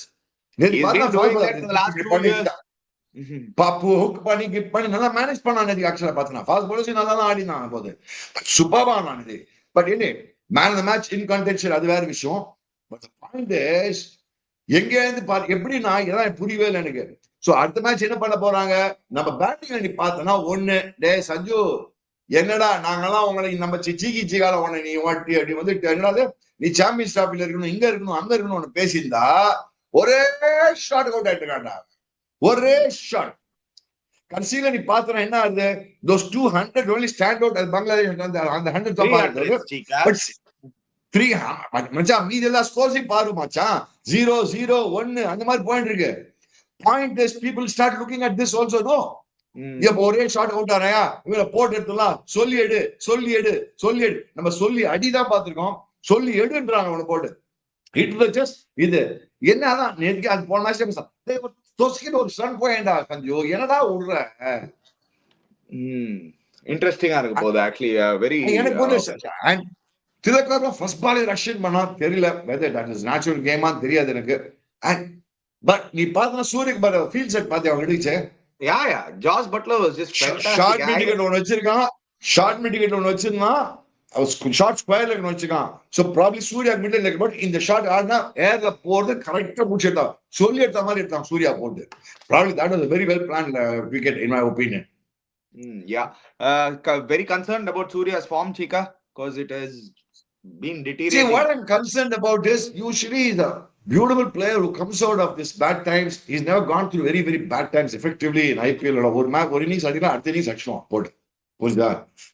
He's been doing that in the last 2 years. Pappu hook பண்ணி கிப் பண்ணி நல்லா மேனேஜ் பண்ணான். ஆக்சுவலா பார்த்தா ஃபாஸ்ட் பவுலர்ஸ் நல்லா தான் ஆடினான் போது. சூப்பர்வா ஆனானது. பட் என்ன man of the match in contention அது வேற விஷயம். பட் தி பாயிண்ட் இஸ் எங்க இருந்து எப்படின்னா இதெல்லாம் புரியவே இல்லை எனக்கு. சோ அடுத்த மேட்ச் என்ன பண்ண போறாங்க? நம்ம பேட்டிங் நீ பார்த்தனா ஒண்ணு டே சஞ்சு என்னடா நாங்கெல்லாம் உங்களை நம்ம சிச்சிகால உன்னை நீ வாட்டி அப்படி வந்து என்னடா நீ சாம்பியன்ஸ் டிராஃபில இருக்கணும், இங்க இருக்கணும், அங்க இருக்கணும் பேசியிருந்தா ஒரே ஷாட் அவுட் ஆயிட்டு இருக்காண்டா. ஒரே ஷாட் கடைசியில நீ பாத்தனா என்ன ஆகுது? those 200 only stand out as Bangladesh அந்த 100 தான் பாருங்க. பட் 3 மச்சான் மீதி எல்லாம் ஸ்கோர்ஸையும் பாரு மச்சான். 0-0-1 அந்த மாதிரி பாயிண்ட் இருக்கு. Point is people start looking at this also, no? இப்ப ஒரே ஷாட் அவுட் ஆறையா இவங்க போட்டு எடுத்துலாம் சொல்லி எடு நம்ம சொல்லி அடிதான் பாத்துருக்கோம். சொல்லி எடுன்றாங்க அவனை போட்டு இட் ஜஸ்ட் இது என்னதான் நேற்று அது போன மேட்ச் தொசிக்கிட்டு ஒரு சன் போயேண்டா சஞ்சு என்னடா விடுற. இன்ட்ரெஸ்டிங்கா இருக்கு போகுது ஆக்சுவலி வெரி. எனக்கு வந்து திலக்கர் ஃபர்ஸ்ட் பால் ரஷ்யன் பண்ணா தெரியல, வெதர் இஸ் நேச்சுரல் கேமா தெரியாது எனக்கு. பட் நீ பார்த்தா சூரியகுமார் ஃபீல்ட் செட் பாத்தியா அவங்க அடிச்சே. Yeah, Josh Butler was just fantastic. Short மிடிகேட் ஒன்னு வச்சிருக்கான். ஷார்ட் ஸ்கொயர்ல வச்சிருக்கான். சோ ப்ராபபிலி சூர்யா மிடில் இருக்கு. பட் இந்த ஷாட் ஆடினா ஏர்ல போறது கரெக்டா முடிச்சிட்டான். சொல்லி எடுத்த மாதிரி எடுத்தான் சூர்யா போட்டு. Probably that was a very well planned wicket in my opinion. Yeah, very concerned about Surya's form, Chika, because it has been deteriorating. See, what I'm concerned about is usually the beautiful player who comes out of this bad times, he's never gone through very very bad times effectively in IPL. ஒரு இன்னிங்ஸ் அடிக்கலாம் அடுத்த இன்னிங்ஸ் அடிச்சுவான் போட்டு. புரியுதா?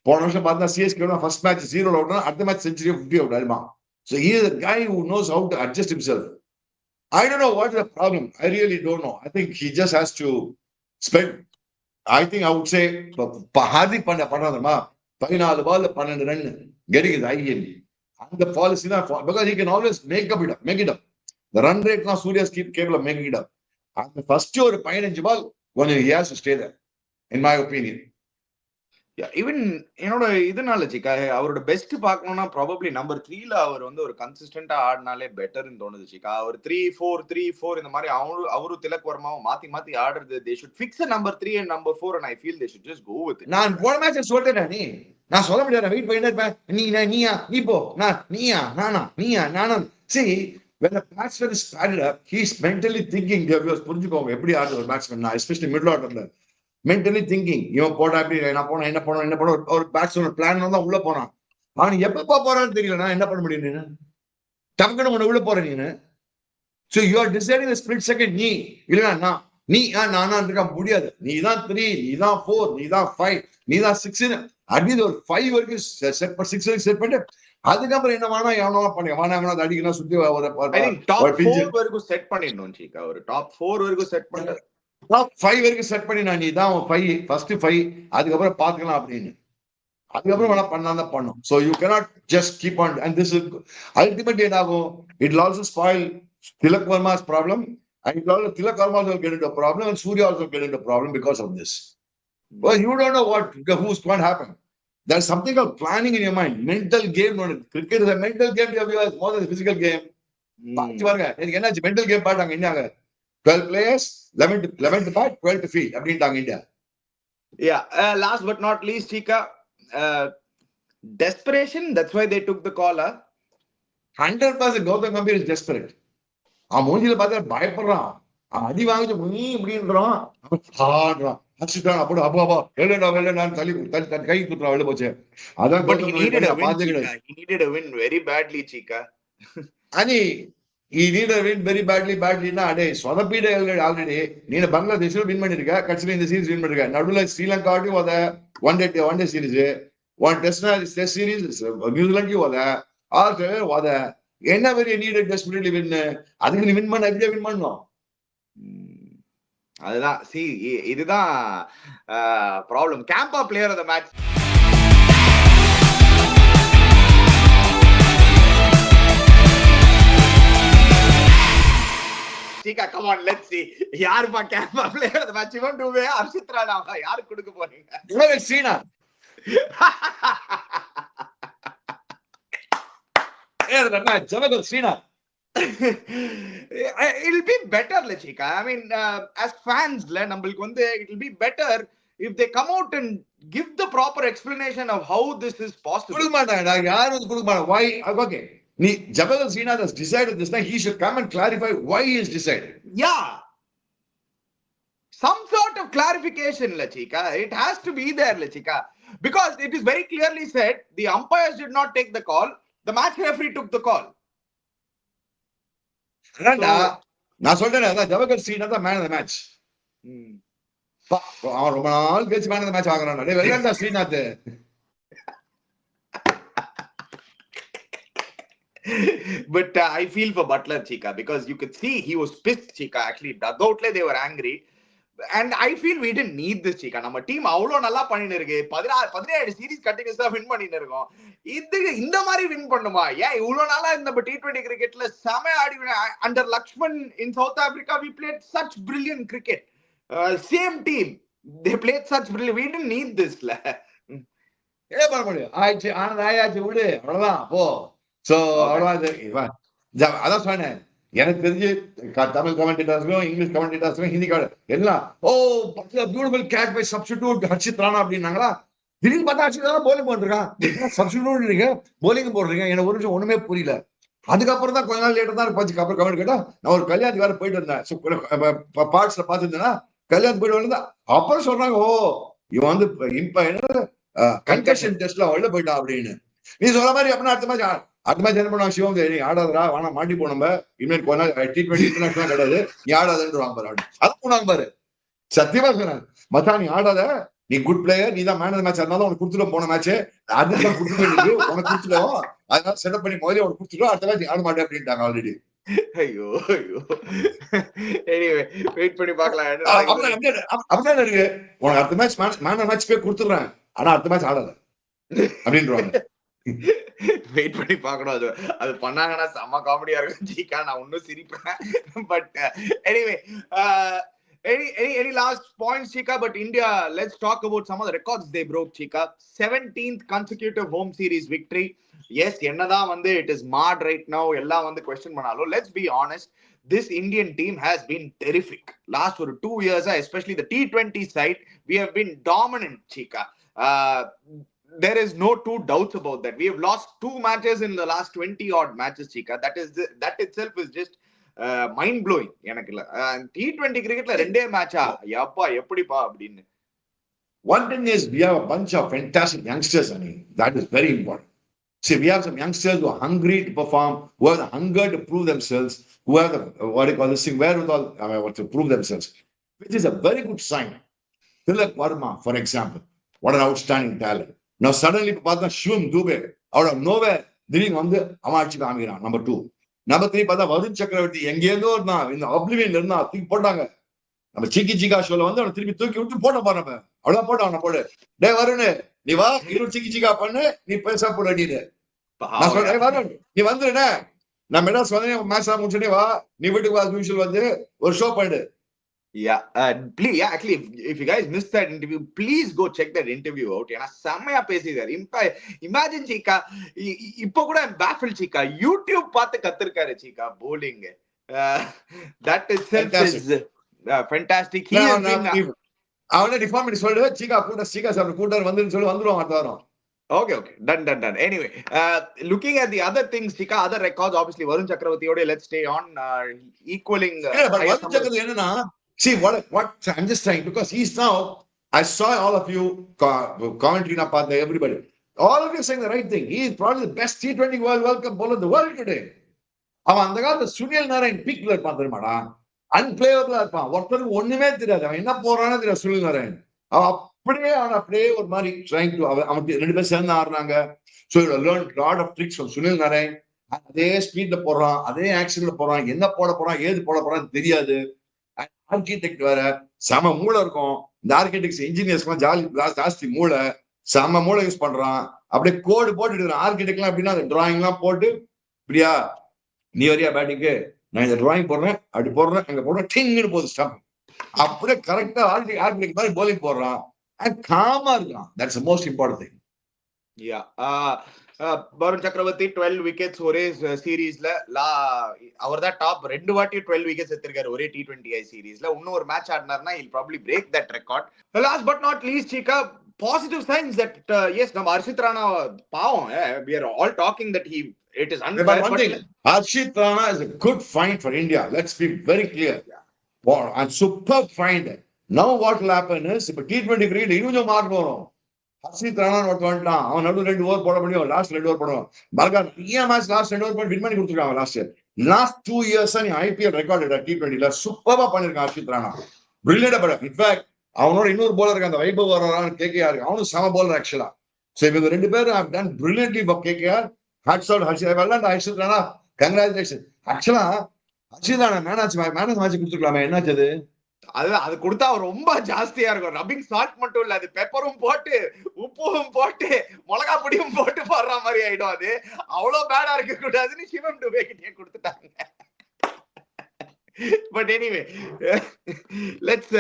போன வருஷம் பார்த்தா சிஎஸ்கே ஃபர்ஸ்ட் மேட்ச் 0 அவுட்னா அடுத்த மேட்ச் செஞ்சுரி 50 அவுட் ஆயிடுமா. So he is a guy who knows how to adjust himself. I don't know what is the problem. I really don't know. I think he just has to spend. I think I would say Hardik Pandya பண்ணாதமா 14 பால்ல 12 run getting his IPL. And the policy because he can always make it up. The run rate now Surya's capable of making it up. And the first ஒரு 15 பால் கொஞ்சம் he has to stay there in my opinion. Even என்னோட இதனால சிக்கா அவரோட பெஸ்ட் பார்க்கணும்னா ப்ராபப்ளி நம்பர் 3ல அவர் வந்து ஒரு கன்சிஸ்டன்டா ஆடினாலே பெட்டர்னு தோணுது சிக்கா. அவர் 3-4 இந்த மாதிரி அவரும் திலக் வர்மாவும் மாத்தி ஆடுறது. they should fix a number 3 and number 4 and I feel they should just go with it. நான் போன மேட்ச் சொல்லிட்டேன். நான் சொல்ல முடியாது, வெயிட் பண்ணிட்டே இருப்பேன். நீ போ நானா. See, when the batsman is started up, he's mentally thinking. புரிஞ்சுக்கோங்க எப்படி ஆடுற ஒரு பேட்ஸ்மேன், எஸ்பெஷலி மிடில் ஆர்டர்ல மென்டலி திங்கிங். இவன் போட்டா அப்படி நான் போனேன் என்ன போனோம் ஒரு பேட்ஸ்மேன் பிளான் தான் உள்ள போறான். அவன் எப்ப போறான்னு தெரியல. நான் என்ன பண்ண முடியும்? நீனு டக்குன்னு உன்னை உள்ள போற நீனு. So you are deciding the split second. நீ இல்லைன்னா நானா இருக்க முடியாது. நீ தான் 3, நீ தான் 4, நீ தான் 5, நீ தான் 6. அப்படி ஒரு 5 வரைக்கும் செட் பண்ணி 6 வரைக்கும் செட் பண்ணிட்டு அதுக்கப்புறம் என்ன வேணா எவனோ பண்ணி வேணா அடிக்கணும் சுத்தி டாப் 4 வரைக்கும் செட் பண்ணிடணும் சீக்கா. ஒரு டாப் 4 வரைக்கும் செட் பண்ணி டாப் 5 வரைக்கும் செட் பண்ணி நான் நீ தான் 5 ஃபர்ஸ்ட் 5 அதுக்கப்புறம் பாத்துக்கலாம் அப்படின்னு. அதுக்கப்புறம் வேணா பண்ணாதான் பண்ணும். So you cannot just keep on, and this is ultimately என்ன ஆகும்? It will also spoil Tilak Verma's problem, and it will also Tilak Verma will get into a problem, and Surya also get into a problem because of this. Well, you don't know who's going to happen. There's something called planning in your mind. Mental game. Cricket is a mental game more than a physical game. பாருங்க எனக்கு என்னாச்சு மென்டல் கேம் பாட்டாங்க. என்ன 12 players, 11 to bat, 12 to field அப்படின்ட்டாங்க India. Yeah, last but not least, Chika, desperation, that's why they took the call. 100% Gautam Gambhir is desperate. அவன் மூஞ்சில பார்த்தா பயப்படுறான். அவன் அடி வாங்கிட்டு இப்படின்றான். ஆடுறான். அடிச்சுட்டான். அப்படி அப்பா வெள்ளடான்னு தள்ளி கை குத்துறான். வெளில போச்சு. அதான் But he Gautham needed Gambhir a win, பார்த்தே Chika. கிடையாது. He needed a win very badly, Chika. అని ఈ நீட் வின் வெரி பேட்லினா அடே சொதப்பீடு ஆல்ரெடி நீங்க பங்களாதேஷ்ல வின் பண்ணிருக்க, கட்சியில இந்த சீரிஸ் வின் பண்ணிருக்க, நடுவில் ஸ்ரீலங்காட்டையும் ஓத one day series, one test series நியூசிலாண்டையும் ஓத, ஆஸ்திரேலியா ஓத, என்ன பெரிய நீட் டெஸ்பரேட்லி வின், அதுக்கு நீ வின் பண்ண எப்படியா வின் பண்ணணும். அதுதான் இதுதான் ப்ராப்ளம். கேம்பா player of the match. Chika, come on, let's see. யாருப்பா கேம்பா பிளேயர் ஆஃப் தி மேட்ச்? இவன் டூவே அர்ஷித் ராணா யாருக்கு கொடுக்க போறீங்க? Jawahar Srinath. Jawahar Srinath. It'll be better, Chika. I mean, as fans, நம்மளுக்கு வந்து it'll be better if they come out and give the proper explanation of how this is possible. கொடுக்க மாட்டாங்கடா, யாரும் வந்து கொடுக்க மாட்டாங்க. Why? Okay. நீ Jawahar Srinath has decided this, he should come and clarify why he has decided. Yeah. Some sort of clarification, Chika. It has to be there, Chika. Because it is very clearly said, the umpires did not take the call. The match referee took the call. நான் சொல்றேன், அதான் ஜவஹர் ஸ்ரீநாத் தான் மேன் ஆஃப் தி மேட்ச். அவன் ரொம்ப நாள் கழிச்சு மேன் ஆஃப் தி மேட்ச் ஆகுறான். வெள்ளண்டா Srinath. But I feel for Butler, Chika, because you could see he was pissed, Chika. Actually, dugout they were angry. And I feel we didn't need this, Chika. நம்ம டீம் அவ்வளோ நல்லா பண்ணிட்டு இருக்கு. 17 சீரிஸ் கண்டினியூஸா வின் பண்ணிட்டு இருக்கோம். இந்த மாதிரி வின் பண்ணுமா? ஏன் இவ்வளோ நாளா இந்த T20 கிரிக்கெட்ல செம ஆடி under Lakshman in South Africa we played such brilliant cricket. Same team. They played such brilliant. We didn't need this. என்ன பண்ண முடியும்? ஆயிடுச்சு, ஆயாச்சு, விடு, அவ்வளவுதான் போ. சோ அவ்வளவுதான். அதான் சொன்னேன், எனக்கு தெரிஞ்சு தமிழ் கமெண்டேட்டர்ஸ்க்கும் இங்கிலீஷ் கமெண்டேட்டர்ஸ்க்கும் ஹிந்தி எல்லாம் beautiful catch by substitute Harshit Rana அப்படின்னாங்களா. திடீர்னு பார்த்தா ஹர்ஷித் ராணா போலிங் போட்டுருக்கான். சப்ஸ்டிடியூட் நீங்க போலிங் போடுறீங்க, எனக்கு ஒரு நிமிஷம் ஒண்ணுமே புரியல. அதுக்கப்புறம் தான் கொஞ்ச நாள் லேட்டர் தான் பார்த்து அப்புறம் கமெண்ட் கேட்டா, நான் ஒரு கல்யாணத்துக்கு வேற போயிட்டு வந்தேன், பார்ட்ஸ்ல பாத்துருந்தேன்னா கல்யாணத்துக்கு போயிட்டு வந்தா அப்புறம் சொல்றாங்க, ஓ இவன் வந்து என்ன கன்கஷன் டெஸ்ட்ல உள்ள போயிட்டான் அப்படின்னு. நீ சொல்ற மாதிரி அப்படின்னா அடுத்த மாதிரி என்ன பண்ணுவாங்க, சிவம் நீ ஆடாதரா வேணா மாட்டி போனோம்ப, இனிமேல் கொஞ்ச நாள் T20 இன்டர்நேஷனல் கிடையாது, நீ ஆடாதுன்னு பாரு. அது போனாங்க பாரு, சத்தியமா சொன்னேன், மச்சா நீ ஆடாத, நீ குட் பிளேயர், நீ தான் மேன் ஆஃப் தி மேட்ச் இருந்தாலும் உனக்கு கொடுத்துடும், போன மேட்ச் அதுதான் கொடுத்துட்டு உனக்கு கொடுத்துடும், அதனால செட்டப் பண்ணி முதல்ல உனக்கு கொடுத்துடும், அடுத்த மேட்ச் ஆட மாட்டேன் அப்படின்ட்டாங்க ஆல்ரெடி. ஐயோ எனிவே வெயிட் பண்ணி பார்க்கலாம். அப்படிதான் இருக்கு, உனக்கு அடுத்த மேட்ச் மேன் ஆஃப் மேட்ச் போய் கொடுத்துடுறேன், ஆனா அடுத்த மேட்ச் ஆடாத அப்படின்றாங்க. வெயிட் பண்ணி பார்க்கணும். அது பண்ணாங்கன்னா செம்ம காமெடியா இருக்கும் ஜிகா, நான் இன்னும் சிரிப்பேன். But anyway any last points, Chika? But India, let's talk about some of the records they broke, Chika. 17th consecutive home series victory. Yes, என்னதான் வந்து it is marred right now, எல்லாம் வந்து question பண்ணாலும் let's be honest, this Indian team has been terrific. Last for 2 years, especially the T20 side, we have been dominant, Chika. There is no two doubts about that. We have lost 2 matches in the last 20 odd matches, Chika. That itself is just mind blowing. எனக்கு இல்ல T20 கிரிக்கெட்ல ரெண்டே மேட்சா யப்பா எப்படிப்பா அப்படின்னு. One thing is we have a bunch of fantastic youngsters, I mean, that is very important. See, we have some youngsters who are hungry to perform, who have the hunger to prove themselves, who have the what do you call this thing, wherewithal to prove themselves, which is a very good sign. Tilak Verma, for example, what an outstanding talent. Now suddenly பார்த்தா Shivam Dube out of nowhere திடீர்னு வந்து அவன் அடிச்சு காமிக்கிறான். நம்பர் 2. நம்பர் 3 பார்த்தா வருண் சக்கரவர்த்தி எங்கேருந்தோ இருந்தான், இந்த அப்ளிவியன்ல இருந்தா தூக்கி போட்டாங்க. நம்ம சிக்கா ஷோல வந்து அவனை திருப்பி தூக்கி விட்டு போட்ட பாரு, நம்ம அவ்வளவுதான் போட்டோம் அவனை போடு. டே வருண் நீ வா, இன்னும் சிக்கா பண்ணு, நீ பேசா போட அடிடு. நான் சொல்றேன் வருண் நீ வந்துடுனே, நம்ம என்ன சொன்னேன், மேட்ச் முடிச்சுனே வா, நீ வீட்டுக்கு வா, யூஷுவல் வந்து ஒரு ஷோ பண்ணு. Yeah, please, yeah, actually, if you guys missed that interview, please go check that interview out. ஏன்னா செம்மையா பேசியிருக்காரு. இமேஜின் சீக்கா, இப்போ கூட baffled சீக்கா, யூடியூப் பார்த்து கத்துருக்காரு சீக்கா bowling. That itself is fantastic. அவனே டிஃபார்ம் பண்ணி சொல்லு, சீக்கா கூட்ட சீக்கா சார் கூட்டார் வந்துன்னு சொல்லி வந்துருவான் அடுத்த வாரம். Okay. Done. Anyway, looking at the other things, Chika, other records, obviously, Varun Chakravarti, let's stay on equaling Yeah, but highest Varun number. Chakravarti என்னன்னா, see what I'm just saying, because he's now, I saw all of you commentary na partner, everybody. All of you saying the right thing. He is probably the best T20 World Cup bowler in the world today. அவன் அந்த காலத்துல சுனில் நாராயண் பீக்ல இருப்பான் தெரியுமாடா, அன்பிளேயபிளா இருப்பான், ஒருத்தருக்கு ஒண்ணுமே தெரியாது, அவன் என்ன போறான்னு தெரியாது சுனில் நாராயண். அவன் அப்படியே ஒரு மாதிரி ட்ரைங் டு, அவன் 2 பேர் சேர்ந்து ஆடுறாங்க. So learn lot of tricks from Sunil Narine. அதே ஸ்பீட்ல போடுறான், அதே ஆக்ஷன்ல போடுறான், என்ன போட போறான் ஏது போட போறான்னு தெரியாது. ஆர்கிடெக்ட் வேற செம மூளை இருக்கும். இந்த ஆர்கிடெக்ட்ஸ் இன்ஜினியர்ஸ்லாம் ஜாஸ்தி மூளை, செம மூளை யூஸ் பண்றான். அப்படியே கோடு போட்டு இருக்கிறான். ஆர்கிடெக்ட்லாம் எப்படின்னா அந்த டிராயிங் எல்லாம் போட்டு, இப்படியா நீ வரியா பேட்டிங்கு, நான் இந்த டிராயிங் போடுறேன், அப்படி போடுறேன், அங்க போடுறேன், டிங்னு போகுது ஸ்டம்ப். அப்படியே கரெக்டா ஆர்கிடெக்ட் மாதிரி bowling போடுறான். அண்ட் காமா இருக்கான். That's the most important thing. Yeah. Varun Chakravarti 12 wickets ஒரே சீரீஸ்ல, அவர் தான் டாப். 2 வாட்டி 12 wickets எடுத்திருக்காரு ஒரே T20I சீரீஸ்ல. இன்னும் ஒரு match ஆடினார்னா he'll probably break that record. Last but not least, Chika, positive signs that yes, நம்ம ஹர்ஷித் ராணா பாவம், we are all talking that it is unfair. But one thing, Harshit Rana is a good find for India. Let's be very clear. Wow, and superb find. Now what will happen is, இப்ப T20 கிரிக்கெட் இன்னும் மார்க் வரும். ஹர்ஷித் ராணா வந்துட்டான், அவன் நடுவு 2 ஓவர் போட முடியும், லாஸ்ட் 2 ஓவர் போடுவான். பல்கார் நிறைய மேட்ச் லாஸ்ட் 2 ஓவர் போட்டு வின் பண்ணி கொடுத்துருக்காங்க. லாஸ்ட் 2 இயர்ஸ் நீ ஐபிஎல் ரெக்கார்ட் T20ல சூப்பரா பண்ணிருக்கான் ஹர்ஷித் ராணா. பிரில்லியன்டா படம். இன்ஃபேக்ட் அவனோட இன்னொரு போலர் இருக்கு, அந்த வைபவ் வரான்னு கேகேஆர், அவனும் சம போலர் ஆக்சுவலா. சோ இவங்க 2 பேரும் have done brilliantly for KKR. Hats out Harshit Rana. Congratulations. Actually, Harshit Rana match கொடுத்துருக்கலாமே, என்னாச்சு? அது கொடுத்தா ரொம்ப ஜாஸ்தியா இருக்கும். ரப்பிங் சால்ட் மட்டும் இல்ல, அது பெப்பரும் போட்டு உப்பும் போட்டு மிளகா பொடியும் போட்டு போடுற மாதிரி ஆயிடும். அது அவ்வளவு பேடா இருக்க கூடாதுன்னு சிவம் டுபே கிட்டே கொடுத்துட்டாங்க. பட் எனிவே, லெட்ஸ்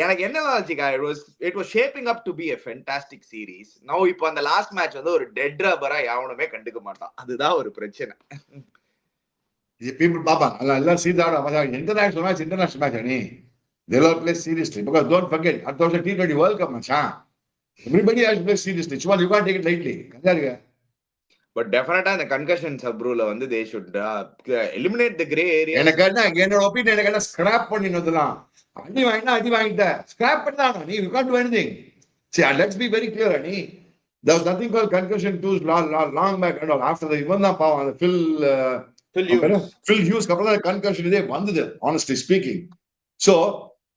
எனக்கு என்ன ஆச்சுக்கா, it was shaping up to be a fantastic series. now இப்போ அந்த லாஸ்ட் மேட்ச் வந்து ஒரு டெட் ரப்பரா யாவனுமே கண்டுக்க மாட்டான். அதுதான் ஒரு பிரச்சனை. People பாப்பா எல்லாம் சீதாடா இன்டர்நேஷனல் மேட்ச் நீ they will play seriously, because don't forget at the T20 World Cup மச்சான், everybody has to play seriously. சும்மா you can't take it lightly. கண்டாருங்க. பட் டெஃபினட்டா இந்த கன்கஷன் சப் ரூல வந்து they should eliminate the gray area. எனக்கு என்னோட ஒபினியன் எனக்கு ஸ்கிராப் பண்ணினதெல்லாம், அடி வாங்கிட்ட ஸ்கிராப் பண்ணானே நீ, you can't do anything. See, let's be very clear, ani there was nothing called concussion tools long back and all. After the even da paava the Phil Hughes kapra concussion ide vandhudu, honestly speaking. So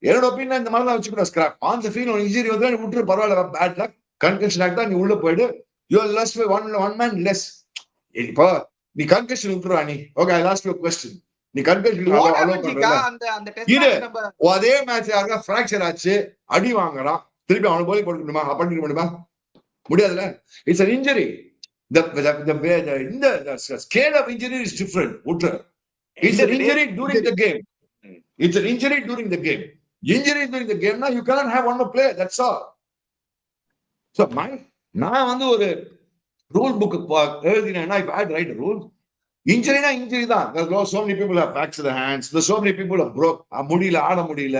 என்னோட ஒபினியன் இந்த மாதிரி தான் வச்சுக்கூட ஸ்கிராப் ஆன் தி ஃபீல்ட். ஒரு இன்ஜுரி வந்து நீ விட்டுரு, பரவாயில்ல, பேட் லக், கன்கஷன் ஆகிட்டா நீ உள்ள போயிடு, you are less one man less. இப்போ நீ கன்கஷன் விட்டுருவா நீ, ஓகே, ஐ லாஸ்ட் யுவர் क्वेश्चன், நீ கன்கஷன் அதே மேட்ச் யாருக்கா ஃபிராக்சர் ஆச்சு, அடி வாங்குறான், திருப்பி அவனை போய் போட முடியுமா? பண்ணிக்க முடியுமா? முடியாதுல்ல. It's an injury. The scale of injury is different. It's an injury during the game. It's an injury during the game. Injury during the game, now you cannot have one more player. That's all. So நான் வந்து ஒரு ரூல் புக் எழுதினேன்னா, if I had to write a rule, injury தான். There's so many people have fractured their hands. There's so many people have broke, முடியல, ஆட முடியல,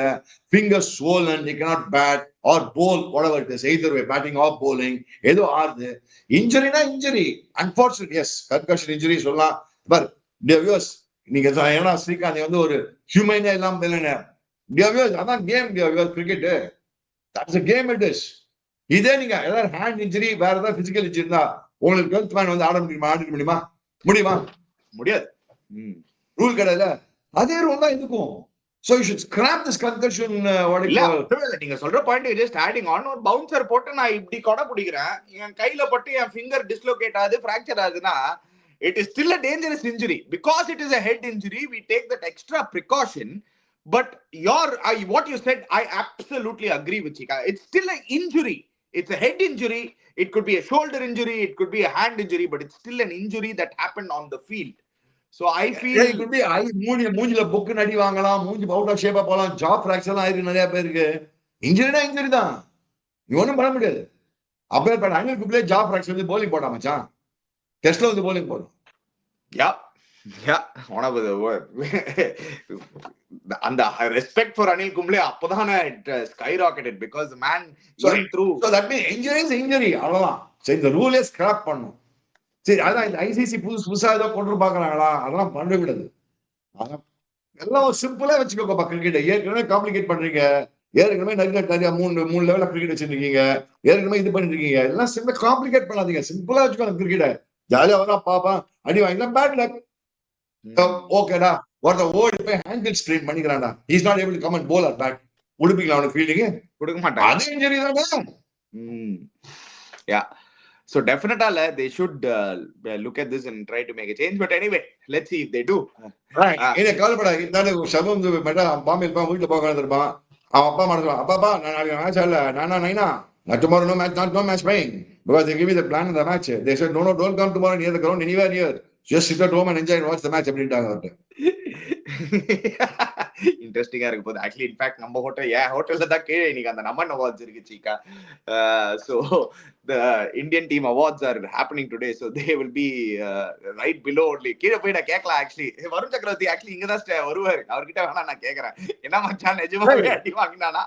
fingers swollen, they cannot bat or bowl, whatever it is, either way, batting or bowling, ஏதோ ஆறுது. Injury unfortunately, yes, concussion injury சொல்லலாம். பட் வியூவர்ஸ், நீங்க ஏன்னா ஸ்ரீகாந்த் வந்து ஒரு ஹியூமனே எல்லாம் வியூவர்ஸ், அதான் game cricket, that's a game it is. இதே நீங்க ஏதாவது ஹேண்ட் இன்ஜுரி, வேற ஏதாவது பிசிக்கல் இன்ஜுரி இருந்தா உங்களுக்கு 12th மேன் வந்து ஆட முடியுமா? முடியாது. ரூல் கிடையாது. அதே ரூல் தான் இதுக்கும். So you should scrap this concussion. நீங்க சொல்ற பாயிண்ட் just adding on, ஒரு பவுன்சர் போட்டு நான் இப்படி கொடை பிடிக்கிறேன், என் கையில பட்டு என் ஃபிங்கர் டிஸ்லோகேட் ஆகுது, ஃபிராக்சர் ஆகுதுன்னா, it is still a dangerous injury. Because it is a head injury, we take that extra precaution. But what you said, I absolutely agree with Chika. It's still an injury. It's a head injury. It could be a shoulder injury. It could be a hand injury. But it's still an injury that happened on the field. So I feel it could be மூஞ்சில புக்கு நடி வாங்கலாம், மூஞ்சி அவுட் ஆஃப் ஷேப்பா போலாம், ஜா ஃபிராக்சர் ஆயிருக்கு நிறைய பேருக்கு. இன்ஜுரி தான், நீ ஒன்றும் பண்ண முடியாது. அப்பேற்பட்ட அனில் குப்ளே ஜா ஃபிராக்சர் வந்து போலிங் போட்டா மச்சான், டெஸ்ட்ல வந்து போலிங் போடும். one of and the respect for Anil Kumble appadana it skyrocketed because the man even through. So that means injury is injury. அவ்வளவுதான். சரி இந்த ரூலே ஸ்கிராப் பண்ணும். சரி அதான் இந்த ஐசிசி புதுசா ஏதோ கொண்டு பாக்குறாங்களா, அதெல்லாம் பண்ண விடாது. எல்லாம் சிம்பிளா வச்சுக்கோப்பா கிரிக்கெட். ஏற்கனவே காம்ப்ளிகேட் பண்றீங்க, ஏற்கனவே நிறைய மூணு லெவல்ல கிரிக்கெட் வச்சிருக்கீங்க, ஏற்கனவே இது பண்ணிட்டு இருக்கீங்க. எல்லாம் சிம்பிளா காம்ப்ளிகேட் பண்ணாதீங்க, சிம்பிளா வச்சுக்கோங்க கிரிக்கெட்டை. ஜாலியா வரா பாப்பா அடி வாங்கினா பேட் லக். ஓகேடா ஒருத்த ஓடி போய் ஹேண்டில் ஸ்ட்ரெயின் பண்ணிக்கிறான்டா, is not able to come and bowl or bat. உடுப்பீங்களா அவனுக்கு ஃபீல்டிங்? கொடுக்க மாட்டாங்க. அது இன்ஜரி தானே. Yeah. So definitely they should look at this and try to make a change. But anyway, let's see if they do. இதை கவலைப்பட இந்த சபம் பாம்பேல போய் வீட்டுல போக இருப்பான். அவன் அப்பா மாடுவான், அப்பாப்பா நான் நாளைக்கு மேட்ச் ஆடல, நானா நைனா tomorrow no match, no match playing because they give me the plan of the match. They said no don't come tomorrow near the ground anywhere near, just sit at home and enjoy and watch the match அப்படிட்டாங்க அவர்ட்ட. இன்ட்ரெஸ்டிங்கா இருக்கு போது. ஆக்சுவலி இன்ஃபேக்ட் நம்ம ஹோட்டல்ல தான் கீழே இன்னைக்கு அந்த நமன் அவார்ட்ஸ் இருக்கு சீக்கா. So the Indian team awards are happening today, so they will be right below only. கீழே போய் நான் கேட்கலாம். ஆக்சுவலி வருண் சக்கரவர்த்தி ஆக்சுவலி இங்க தான் வருவாரு. அவர்கிட்ட வேணா நான் கேக்குறேன், என்ன மச்சான் நிஜமாவே அடி வாங்கினானா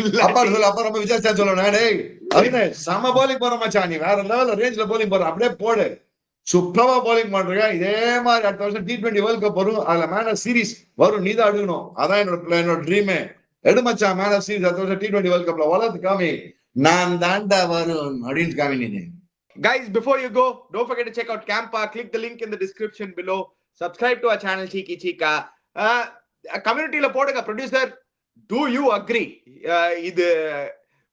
இல்ல அப்பா சொல்ல அப்பா ரொம்ப விசாரிச்சா சொல்லணும். டேய் அதுனே சம bowling போற மச்சான், நீ வேற லெவல்ல ரேஞ்ச்ல bowling போற, அப்படியே போடு, சூப்பரா bowling பண்றீங்க. இதே மாதிரி அடுத்த வருஷம் T20 வேர்ல்ட் கப் வரும், அதுல மேன் ஆஃப் சீரிஸ் வரும், நீ தான் எடுக்கணும். அதான் என்னோட ட்ரீமே. எடு மச்சான் மேன் ஆஃப் சீரிஸ் அடுத்த வருஷம் T20 வேர்ல்ட் கப்ல வளர்த்து காமி, நான் தாண்டா வரும் அப்படின்னு காமி நீ. Guys, before you go, don't forget to check out Campa. Click the link in the description below. Subscribe to our channel Cheeky Chika. Community la போடுங்க ப்ரொடியூசர், do you agree இது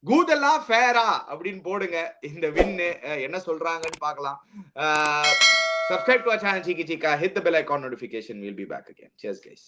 கூதலா ஃபேரா அப்படின்னு போடுங்க. இந்த வின் என்ன சொல்றாங்கன்னு பார்க்கலாம். Subscribe to our channel Cheeky Chika. Hit the bell icon notification. We'll be back again. Cheers guys.